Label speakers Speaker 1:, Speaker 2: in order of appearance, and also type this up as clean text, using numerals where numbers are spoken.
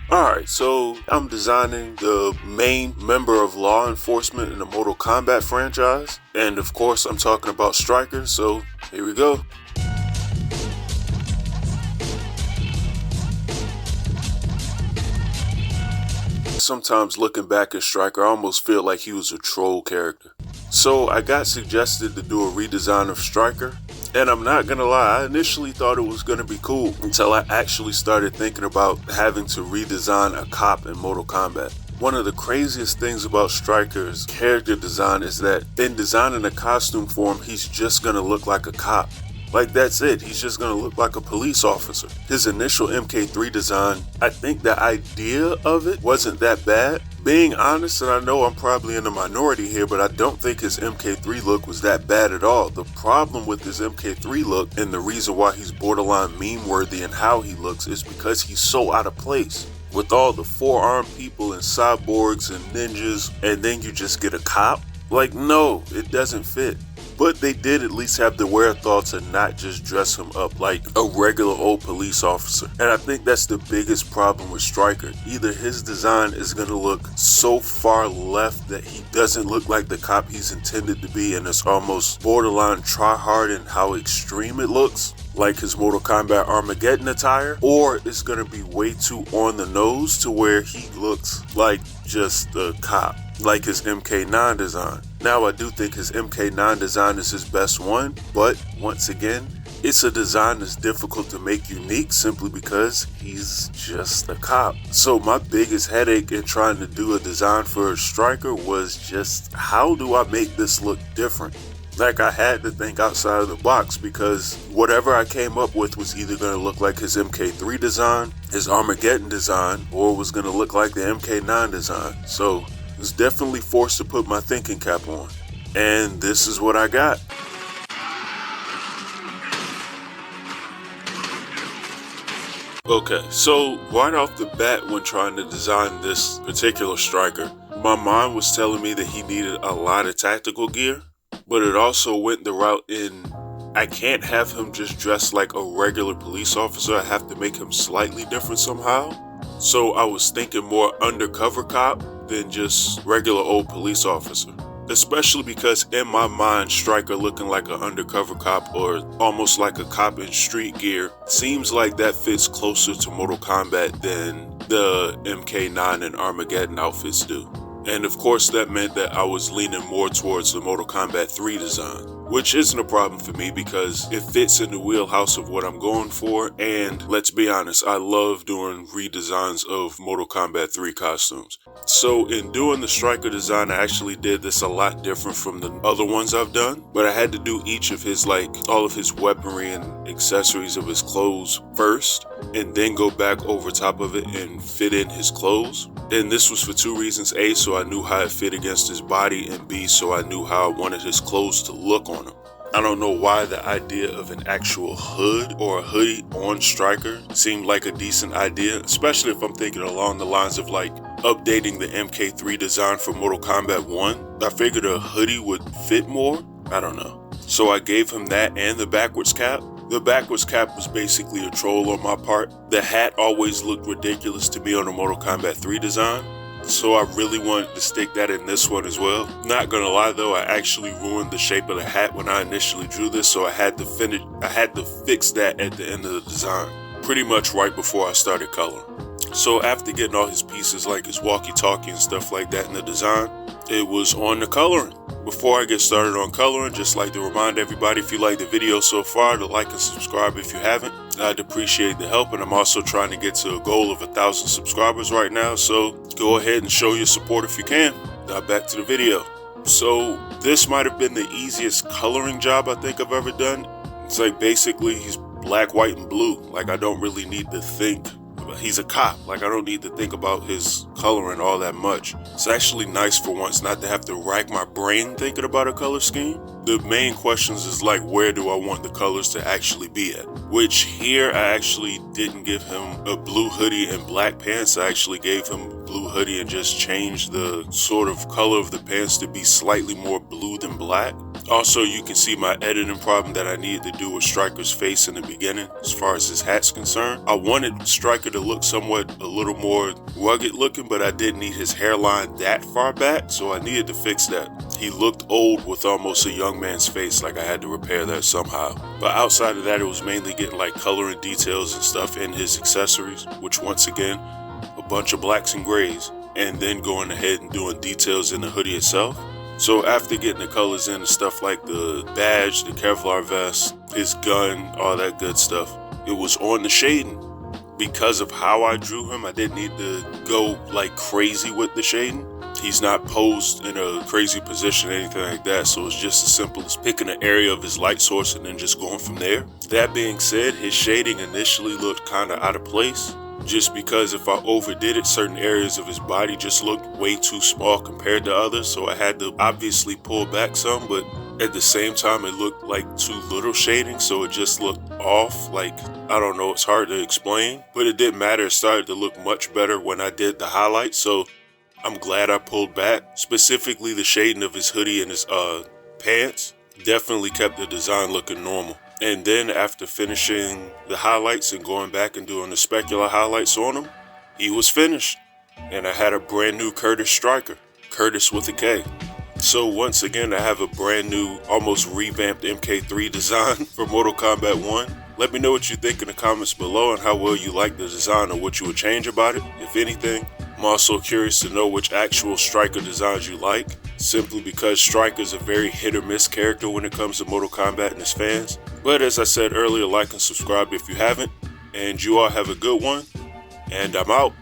Speaker 1: Alright, so I'm designing the main member of law enforcement in the Mortal Kombat franchise. And of course, I'm talking about Stryker, so here we go. Sometimes looking back at Stryker, I almost feel like he was a troll character. So I got suggested to do a redesign of Stryker. And I'm not gonna lie, I initially thought it was gonna be cool until I actually started thinking about having to redesign a cop in Mortal Kombat. One of the craziest things about Stryker's character design is that in designing a costume for him, he's just gonna look like a cop. Like that's it, he's just gonna look like a police officer. His initial MK3 design, I think the idea of it wasn't that bad. Being honest, and I know I'm probably in the minority here, but I don't think his MK3 look was that bad at all. The problem with his MK3 look, and the reason why he's borderline meme-worthy in how he looks, is because he's so out of place. With all the four-armed people and cyborgs and ninjas, and then you just get a cop? Like, no, it doesn't fit. But they did at least have the wherewithal to not just dress him up like a regular old police officer. And I think that's the biggest problem with Stryker. Either his design is going to look so far left that he doesn't look like the cop he's intended to be, and it's almost borderline try-hard in how extreme it looks, like his Mortal Kombat Armageddon attire, or it's going to be way too on the nose to where he looks like just a cop, like his MK9 design. Now I do think his MK9 design is his best one, but once again, it's a design that's difficult to make unique simply because he's just a cop. So my biggest headache in trying to do a design for a Stryker was just, how do I make this look different? Like, I had to think outside of the box, because whatever I came up with was either going to look like his MK3 design, his Armageddon design, or it was going to look like the MK9 design. So I was definitely forced to put my thinking cap on. And this is what I got. Okay, so right off the bat when trying to design this particular Stryker, my mind was telling me that he needed a lot of tactical gear. But it also went the route in, I can't have him just dressed like a regular police officer. I have to make him slightly different somehow. So I was thinking more undercover cop than just regular old police officer. Especially because in my mind, Stryker looking like an undercover cop or almost like a cop in street gear seems like that fits closer to Mortal Kombat than the MK9 and Armageddon outfits do. And of course that meant that I was leaning more towards the Mortal Kombat 3 design, which isn't a problem for me because it fits in the wheelhouse of what I'm going for. And let's be honest, I love doing redesigns of Mortal Kombat 3 costumes. So in doing the Stryker design, I actually did this a lot different from the other ones I've done, but I had to do each of his, all of his weaponry and accessories of his clothes first, and then go back over top of it and fit in his clothes. And this was for two reasons. A, so I knew how it fit against his body, and B, so I knew how I wanted his clothes to look on him. I don't know why the idea of an actual hood or a hoodie on Stryker seemed like a decent idea, especially if I'm thinking along the lines of updating the MK3 design for Mortal Kombat 1. I figured a hoodie would fit more. I don't know. So I gave him that and the backwards cap. The backwards cap was basically a troll on my part. The hat always looked ridiculous to me on the Mortal Kombat 3 design, so I really wanted to stick that in this one as well. Not gonna lie though, I actually ruined the shape of the hat when I initially drew this, so I had to fix that at the end of the design, pretty much right before I started coloring. So after getting all his pieces like his walkie-talkie and stuff like that in the design, it was on the coloring. Before I get started on coloring, just like to remind everybody, if you like the video so far, to like and subscribe if you haven't. I'd appreciate the help, and I'm also trying to get to a goal of 1,000 subscribers right now, so go ahead and show your support if you can. Now back to the video. So this might have been the easiest coloring job I think I've ever done. It's like basically he's black, white, and blue. Like I don't really need to think. He's a cop. Like I don't need to think about his coloring all that much. It's actually nice for once not to have to rack my brain thinking about a color scheme. The main questions is where do I want the colors to actually be at? Which here I actually didn't give him a blue hoodie and black pants. I actually gave him a blue hoodie and just changed the sort of color of the pants to be slightly more blue than black. Also, you can see my editing problem that I needed to do with Stryker's face in the beginning as far as his hat's concerned. I wanted Stryker to look somewhat a little more rugged looking, but I didn't need his hairline that far back, so I needed to fix that. He looked old with almost a young man's face, like I had to repair that somehow. But outside of that, it was mainly getting like color and details and stuff in his accessories, which once again, a bunch of blacks and grays, and then going ahead and doing details in the hoodie itself. So after getting the colors in and stuff like the badge, the Kevlar vest, his gun, all that good stuff, it was on the shading. Because of how I drew him, I didn't need to go like crazy with the shading. He's not posed in a crazy position or anything like that, so it's just as simple as picking an area of his light source and then just going from there. That being said, his shading initially looked kind of out of place, just because if I overdid it, certain areas of his body just looked way too small compared to others, so I had to obviously pull back some, but at the same time it looked like too little shading, so it just looked off. Like, I don't know, it's hard to explain, but it didn't matter. It started to look much better when I did the highlights, so I'm glad I pulled back. Specifically the shading of his hoodie and his pants definitely kept the design looking normal. And then after finishing the highlights and going back and doing the specular highlights on him, he was finished. And I had a brand new Curtis Stryker, Curtis with a K. So once again, I have a brand new, almost revamped MK3 design for Mortal Kombat 1. Let me know what you think in the comments below and how well you like the design or what you would change about it, if anything. I'm also curious to know which actual Stryker designs you like, simply because Stryker is a very hit or miss character when it comes to Mortal Kombat and his fans. But as I said earlier, like and subscribe if you haven't, and you all have a good one, and I'm out.